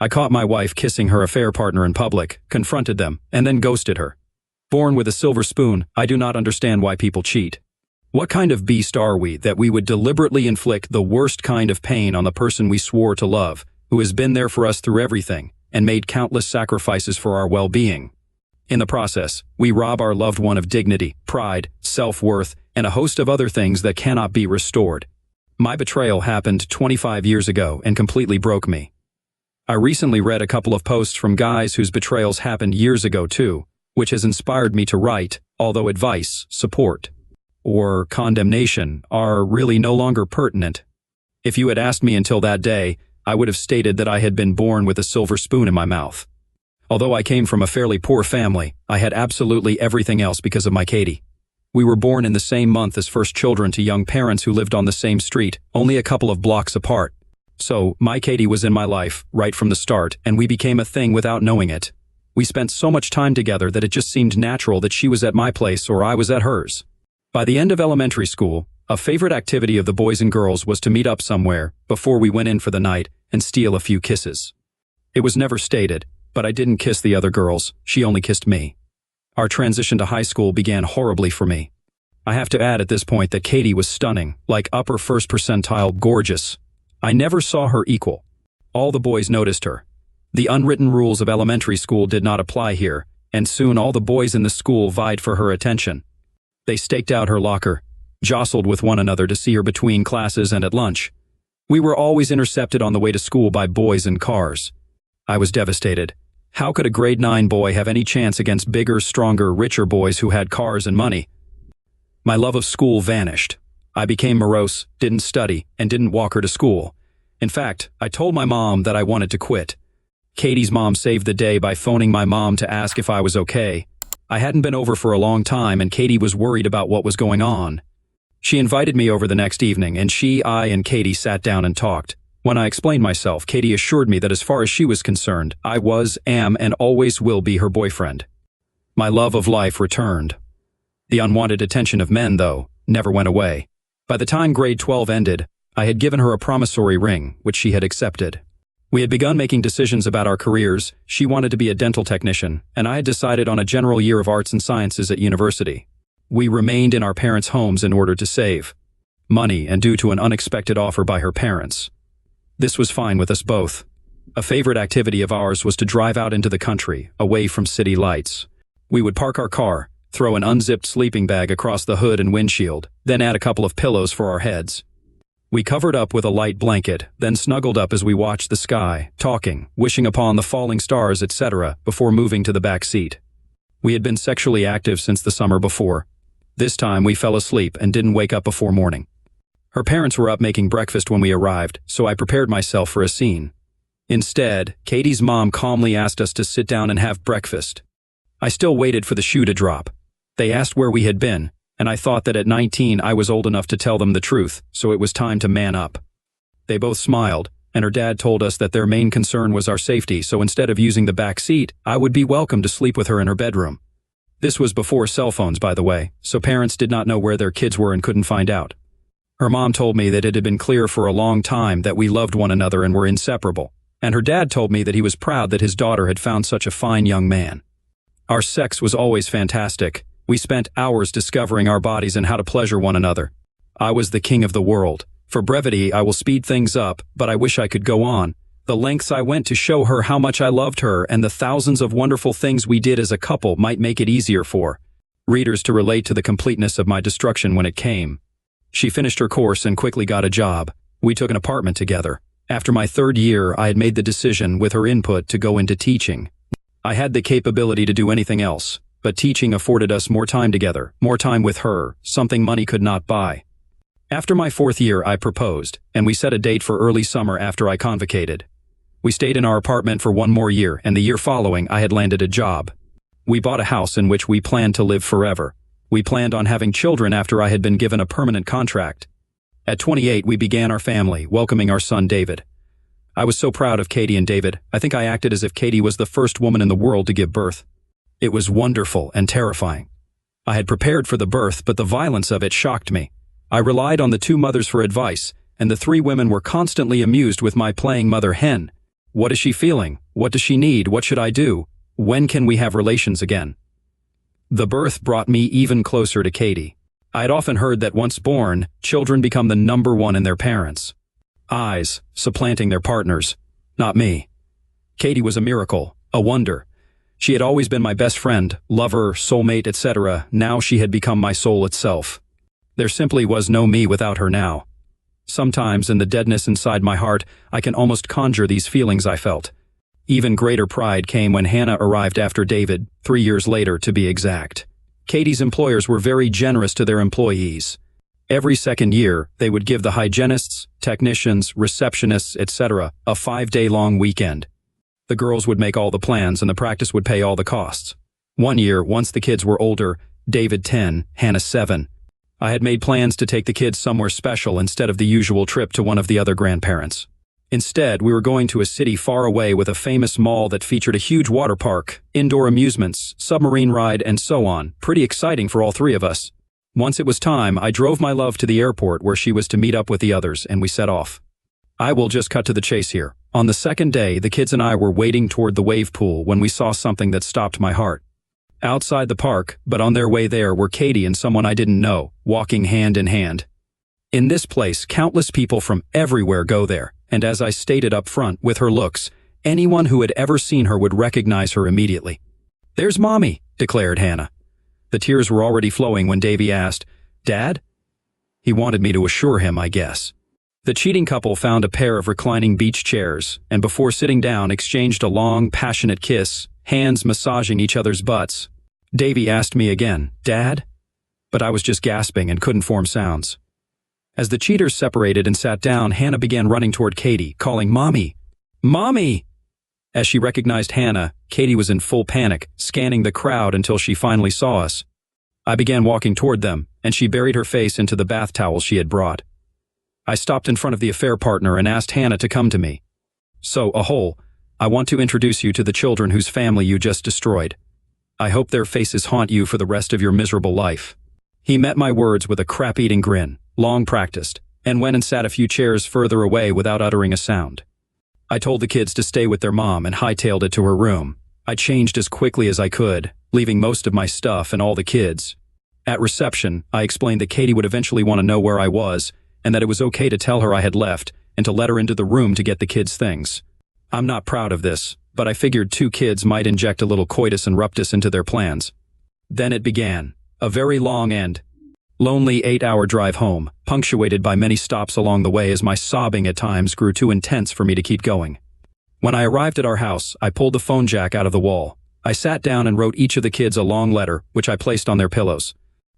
I caught my wife kissing her affair partner in public, confronted them, and then ghosted her. Born with a silver spoon, I do not understand why people cheat. What kind of beast are we that we would deliberately inflict the worst kind of pain on the person we swore to love, who has been there for us through everything, and made countless sacrifices for our well-being? In the process, we rob our loved one of dignity, pride, self-worth, and a host of other things that cannot be restored. My betrayal happened 25 years ago and completely broke me. I recently read a couple of posts from guys whose betrayals happened years ago too, which has inspired me to write, although advice, support, or condemnation are really no longer pertinent. If you had asked me until that day, I would have stated that I had been born with a silver spoon in my mouth. Although I came from a fairly poor family, I had absolutely everything else because of my Katie. We were born in the same month as first children to young parents who lived on the same street, only a couple of blocks apart. So, my Katie was in my life, right from the start, and we became a thing without knowing it. We spent so much time together that it just seemed natural that she was at my place or I was at hers. By the end of elementary school, a favorite activity of the boys and girls was to meet up somewhere, before we went in for the night, and steal a few kisses. It was never stated, but I didn't kiss the other girls, she only kissed me. Our transition to high school began horribly for me. I have to add at this point that Katie was stunning, like upper first percentile gorgeous. I never saw her equal. All the boys noticed her. The unwritten rules of elementary school did not apply here, and soon all the boys in the school vied for her attention. They staked out her locker, jostled with one another to see her between classes and at lunch. We were always intercepted on the way to school by boys in cars. I was devastated. How could a grade 9 boy have any chance against bigger, stronger, richer boys who had cars and money? My love of school vanished. I became morose, didn't study, and didn't walk her to school. In fact, I told my mom that I wanted to quit. Katie's mom saved the day by phoning my mom to ask if I was okay. I hadn't been over for a long time and Katie was worried about what was going on. She invited me over the next evening and I and Katie sat down and talked. When I explained myself, Katie assured me that as far as she was concerned, I was, am, and always will be her boyfriend. My love of life returned. The unwanted attention of men, though, never went away. By the time grade 12 ended, I had given her a promissory ring, which she had accepted. We had begun making decisions about our careers. She wanted to be a dental technician, and I had decided on a general year of arts and sciences at university. We remained in our parents' homes in order to save money and due to an unexpected offer by her parents. This was fine with us both. A favorite activity of ours was to drive out into the country, away from city lights. We would park our car, throw an unzipped sleeping bag across the hood and windshield, then add a couple of pillows for our heads. We covered up with a light blanket, then snuggled up as we watched the sky, talking, wishing upon the falling stars, etc., before moving to the back seat. We had been sexually active since the summer before. This time we fell asleep and didn't wake up before morning. Her parents were up making breakfast when we arrived, so I prepared myself for a scene. Instead, Katie's mom calmly asked us to sit down and have breakfast. I still waited for the shoe to drop. They asked where we had been, and I thought that at 19 I was old enough to tell them the truth, so it was time to man up. They both smiled, and her dad told us that their main concern was our safety, so instead of using the back seat, I would be welcome to sleep with her in her bedroom. This was before cell phones, by the way, so parents did not know where their kids were and couldn't find out. Her mom told me that it had been clear for a long time that we loved one another and were inseparable, and her dad told me that he was proud that his daughter had found such a fine young man. Our sex was always fantastic. We spent hours discovering our bodies and how to pleasure one another. I was the king of the world. For brevity, I will speed things up, but I wish I could go on. The lengths I went to show her how much I loved her and the thousands of wonderful things we did as a couple might make it easier for readers to relate to the completeness of my destruction when it came. She finished her course and quickly got a job. We took an apartment together. After my 3rd year, I had made the decision, with her input, to go into teaching. I had the capability to do anything else, but teaching afforded us more time together, more time with her, something money could not buy. After my 4th year, I proposed, and we set a date for early summer after I convocated. We stayed in our apartment for 1 more year, and the year following, I had landed a job. We bought a house in which we planned to live forever. We planned on having children after I had been given a permanent contract. At 28, we began our family, welcoming our son David. I was so proud of Katie and David. I think I acted as if Katie was the first woman in the world to give birth. It was wonderful and terrifying. I had prepared for the birth, but the violence of it shocked me. I relied on the 2 mothers for advice, and the 3 women were constantly amused with my playing mother hen. What is she feeling? What does she need? What should I do? When can we have relations again? The birth brought me even closer to Katie. I had often heard that once born, children become the number one in their parents' eyes, supplanting their partners. Not me. Katie was a miracle, a wonder. She had always been my best friend, lover, soulmate, etc. Now she had become my soul itself. There simply was no me without her now. Sometimes in the deadness inside my heart, I can almost conjure these feelings I felt. Even greater pride came when Hannah arrived after David, 3 years later to be exact. Katie's employers were very generous to their employees. Every second year, they would give the hygienists, technicians, receptionists, etc. a 5-day-long weekend. The girls would make all the plans and the practice would pay all the costs. One year, once the kids were older, David 10, Hannah 7, I had made plans to take the kids somewhere special instead of the usual trip to one of the other grandparents. Instead, we were going to a city far away with a famous mall that featured a huge water park, indoor amusements, submarine ride, and so on. Pretty exciting for all three of us. Once it was time, I drove my love to the airport where she was to meet up with the others, and we set off. I will just cut to the chase here. On the second day, the kids and I were wading toward the wave pool when we saw something that stopped my heart. Outside the park, but on their way there, were Katie and someone I didn't know, walking hand in hand. In this place, countless people from everywhere go there, and as I stated up front, with her looks, anyone who had ever seen her would recognize her immediately. "There's Mommy," declared Hannah. The tears were already flowing when Davy asked, "Dad?" He wanted me to assure him, I guess. The cheating couple found a pair of reclining beach chairs, and before sitting down exchanged a long, passionate kiss, hands massaging each other's butts. Davy asked me again, "Dad?" But I was just gasping and couldn't form sounds. As the cheaters separated and sat down, Hannah began running toward Katie, calling, "Mommy! Mommy!" As she recognized Hannah, Katie was in full panic, scanning the crowd until she finally saw us. I began walking toward them, and she buried her face into the bath towels she had brought. I stopped in front of the affair partner and asked Hannah to come to me. "So, Ahole, I want to introduce you to the children whose family you just destroyed. I hope their faces haunt you for the rest of your miserable life." He met my words with a crap-eating grin, long practiced, and went and sat a few chairs further away without uttering a sound. I told the kids to stay with their mom and hightailed it to her room. I changed as quickly as I could, leaving most of my stuff and all the kids. At reception, I explained that Katie would eventually want to know where I was, and that it was okay to tell her I had left, and to let her into the room to get the kids' things. I'm not proud of this, but I figured 2 kids might inject a little coitus interruptus into their plans. Then it began. A very long and lonely 8-hour drive home, punctuated by many stops along the way as my sobbing at times grew too intense for me to keep going. When I arrived at our house, I pulled the phone jack out of the wall. I sat down and wrote each of the kids a long letter, which I placed on their pillows.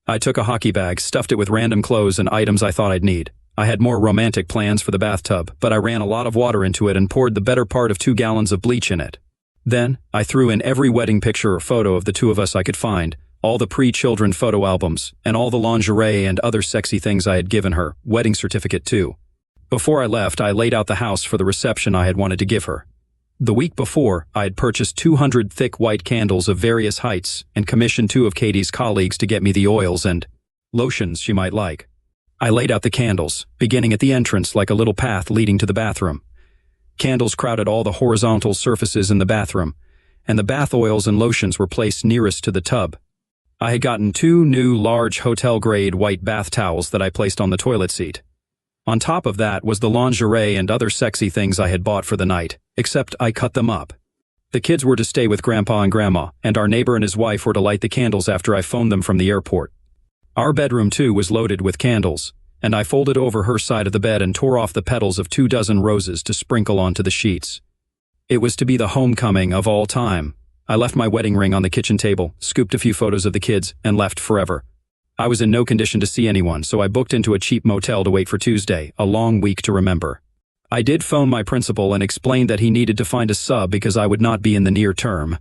I took a hockey bag, stuffed it with random clothes and items I thought I'd need. I had more romantic plans for the bathtub, but I ran a lot of water into it and poured the better part of 2 gallons of bleach in it. Then, I threw in every wedding picture or photo of the 2 of us I could find, all the pre-children photo albums, and all the lingerie and other sexy things I had given her, wedding certificate too. Before I left, I laid out the house for the reception I had wanted to give her. The week before, I had purchased 200 thick white candles of various heights and commissioned 2 of Katie's colleagues to get me the oils and lotions she might like. I laid out the candles, beginning at the entrance like a little path leading to the bathroom. Candles crowded all the horizontal surfaces in the bathroom, and the bath oils and lotions were placed nearest to the tub. I had gotten 2 new large hotel-grade white bath towels that I placed on the toilet seat. On top of that was the lingerie and other sexy things I had bought for the night, except I cut them up. The kids were to stay with Grandpa and Grandma, and our neighbor and his wife were to light the candles after I phoned them from the airport. Our bedroom, too, was loaded with candles, and I folded over her side of the bed and tore off the petals of 2 dozen roses to sprinkle onto the sheets. It was to be the homecoming of all time. I left my wedding ring on the kitchen table, scooped a few photos of the kids, and left forever. I was in no condition to see anyone, so I booked into a cheap motel to wait for Tuesday, a long week to remember. I did phone my principal and explained that he needed to find a sub because I would not be in the near term.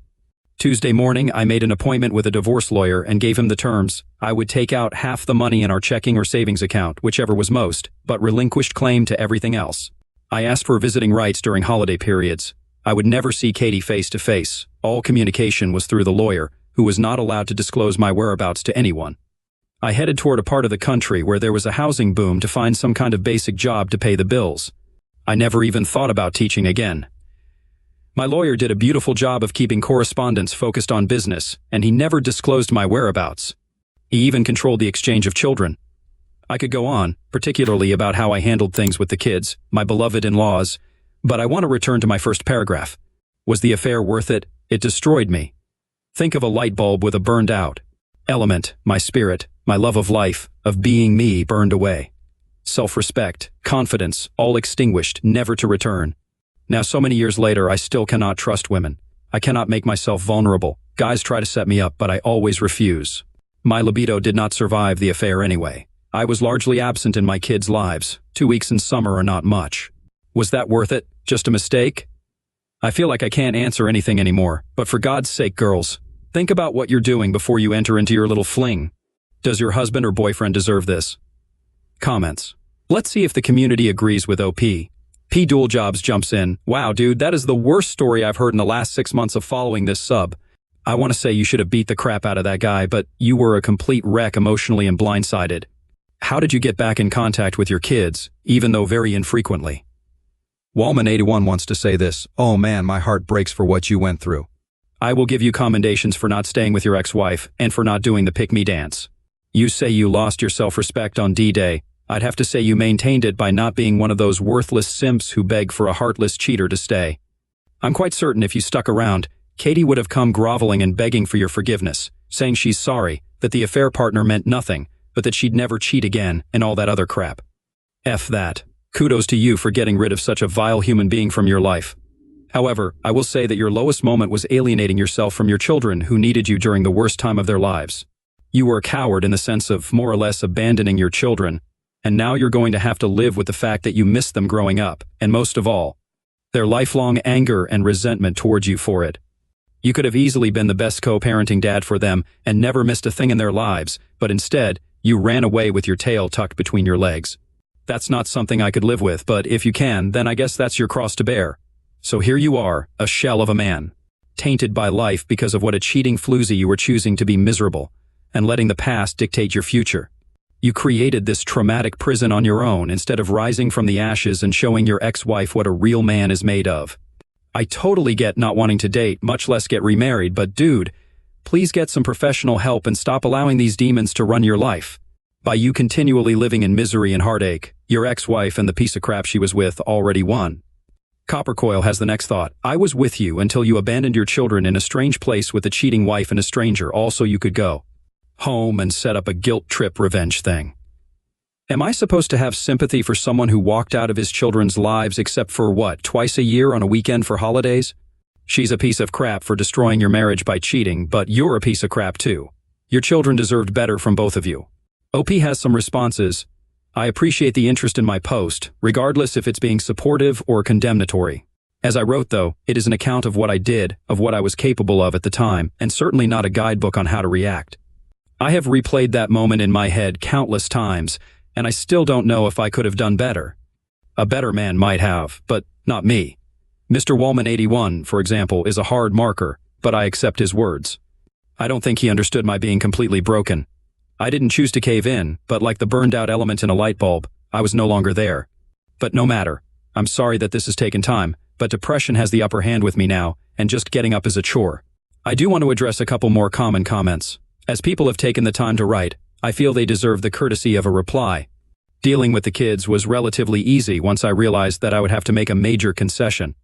Tuesday morning, I made an appointment with a divorce lawyer and gave him the terms. I would take out half the money in our checking or savings account, whichever was most, but relinquished claim to everything else. I asked for visiting rights during holiday periods. I would never see Katie face to face. All communication was through the lawyer, who was not allowed to disclose my whereabouts to anyone. I headed toward a part of the country where there was a housing boom to find some kind of basic job to pay the bills. I never even thought about teaching again. My lawyer did a beautiful job of keeping correspondence focused on business, and he never disclosed my whereabouts. He even controlled the exchange of children. I could go on, particularly about how I handled things with the kids, my beloved in-laws, but I want to return to my first paragraph. Was the affair worth it? It destroyed me. Think of a light bulb with a burned out element, my spirit, my love of life, of being me burned away. Self-respect, confidence, all extinguished, never to return. Now so many years later, I still cannot trust women. I cannot make myself vulnerable. Guys try to set me up, but I always refuse. My libido did not survive the affair anyway. I was largely absent in my kids' lives. 2 weeks in summer are not much. Was that worth it? Just a mistake? I feel like I can't answer anything anymore, but for God's sake, girls, think about what you're doing before you enter into your little fling. Does your husband or boyfriend deserve this? Comments. Let's see if the community agrees with OP. P Dual Jobs jumps in. Wow, dude, that is the worst story I've heard in the last 6 months of following this sub. I want to say you should have beat the crap out of that guy, but you were a complete wreck emotionally and blindsided. How did you get back in contact with your kids, even though very infrequently? Wallman81 wants to say this. Oh man, my heart breaks for what you went through. I will give you commendations for not staying with your ex-wife and for not doing the pick-me dance. You say you lost your self-respect on D-Day. I'd have to say you maintained it by not being one of those worthless simps who beg for a heartless cheater to stay. I'm quite certain if you stuck around, Katie would have come groveling and begging for your forgiveness, saying she's sorry, that the affair partner meant nothing, but that she'd never cheat again and all that other crap. F that. Kudos to you for getting rid of such a vile human being from your life. However, I will say that your lowest moment was alienating yourself from your children who needed you during the worst time of their lives. You were a coward in the sense of more or less abandoning your children, and now you're going to have to live with the fact that you missed them growing up, and most of all, their lifelong anger and resentment towards you for it. You could have easily been the best co-parenting dad for them and never missed a thing in their lives, but instead, you ran away with your tail tucked between your legs. That's not something I could live with, but if you can, then I guess that's your cross to bear. So here you are, a shell of a man, tainted by life because of what a cheating floozy you were choosing to be miserable, and letting the past dictate your future. You created this traumatic prison on your own instead of rising from the ashes and showing your ex-wife what a real man is made of. I totally get not wanting to date, much less get remarried, but dude, please get some professional help and stop allowing these demons to run your life. By you continually living in misery and heartache, your ex-wife and the piece of crap she was with already won. Coppercoil has the next thought. I was with you until you abandoned your children in a strange place with a cheating wife and a stranger, also you could go home and set up a guilt trip revenge thing. Am I supposed to have sympathy for someone who walked out of his children's lives except for what, twice a year on a weekend for holidays? She's a piece of crap for destroying your marriage by cheating, but you're a piece of crap too. Your children deserved better from both of you. OP has some responses. I appreciate the interest in my post, regardless if it's being supportive or condemnatory. As I wrote though, it is an account of what I did, of what I was capable of at the time, and certainly not a guidebook on how to react. I have replayed that moment in my head countless times, and I still don't know if I could have done better. A better man might have, but not me. Mr. Wallman81, for example, is a hard marker, but I accept his words. I don't think he understood my being completely broken. I didn't choose to cave in, but like the burned out element in a light bulb, I was no longer there. But no matter. I'm sorry that this has taken time, but depression has the upper hand with me now, and just getting up is a chore. I do want to address a couple more common comments. As people have taken the time to write, I feel they deserve the courtesy of a reply. Dealing with the kids was relatively easy once I realized that I would have to make a major concession.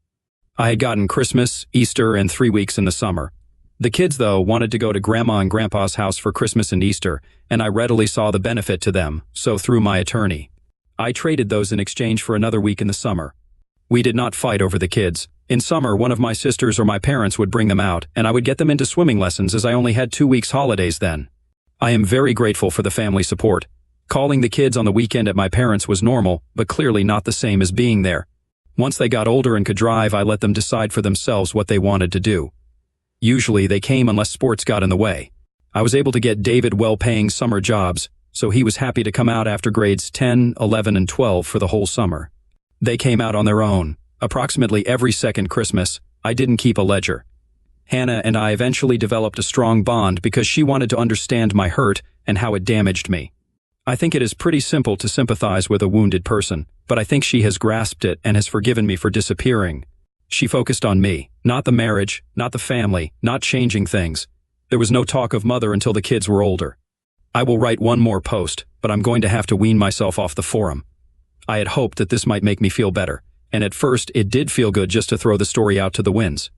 I had gotten Christmas, Easter, and 3 weeks in the summer. The kids, though, wanted to go to Grandma and Grandpa's house for Christmas and Easter, and I readily saw the benefit to them, so through my attorney, I traded those in exchange for another week in the summer. We did not fight over the kids. In summer, one of my sisters or my parents would bring them out, and I would get them into swimming lessons as I only had 2 weeks holidays then. I am very grateful for the family support. Calling the kids on the weekend at my parents' was normal, but clearly not the same as being there. Once they got older and could drive, I let them decide for themselves what they wanted to do. Usually they came unless sports got in the way. I was able to get David well-paying summer jobs, so he was happy to come out after grades 10, 11, and 12 for the whole summer. They came out on their own. Approximately every second Christmas, I didn't keep a ledger. Hannah and I eventually developed a strong bond because she wanted to understand my hurt and how it damaged me. I think it is pretty simple to sympathize with a wounded person, but I think she has grasped it and has forgiven me for disappearing. She focused on me, Not the marriage, not the family, not changing things. There was no talk of mother until the kids were older. I will write one more post, but I'm going to have to wean myself off the forum. I had hoped that this might make me feel better, and at first it did feel good just to throw the story out to the winds.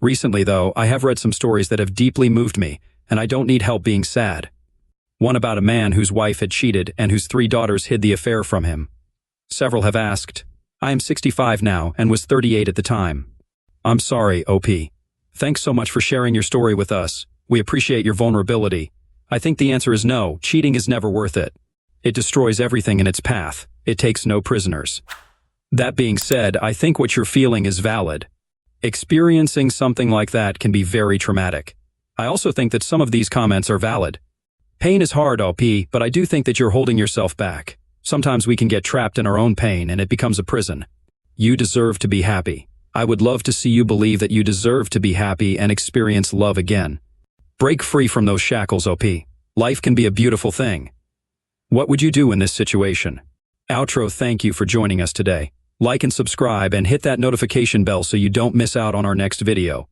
Recently, though, I have read some stories that have deeply moved me, and I don't need help being sad. One about a man whose wife had cheated and whose 3 daughters hid the affair from him. Several have asked. I am 65 now and was 38 at the time. I'm sorry, OP. Thanks so much for sharing your story with us. We appreciate your vulnerability. I think the answer is no, cheating is never worth it. It destroys everything in its path. It takes no prisoners. That being said, I think what you're feeling is valid. Experiencing something like that can be very traumatic. I also think that some of these comments are valid. Pain is hard, OP, but I do think that you're holding yourself back. Sometimes we can get trapped in our own pain and it becomes a prison. You deserve to be happy. I would love to see you believe that you deserve to be happy and experience love again. Break free from those shackles, OP. Life can be a beautiful thing. What would you do in this situation? Outro, thank you for joining us today. Like and subscribe and hit that notification bell so you don't miss out on our next video.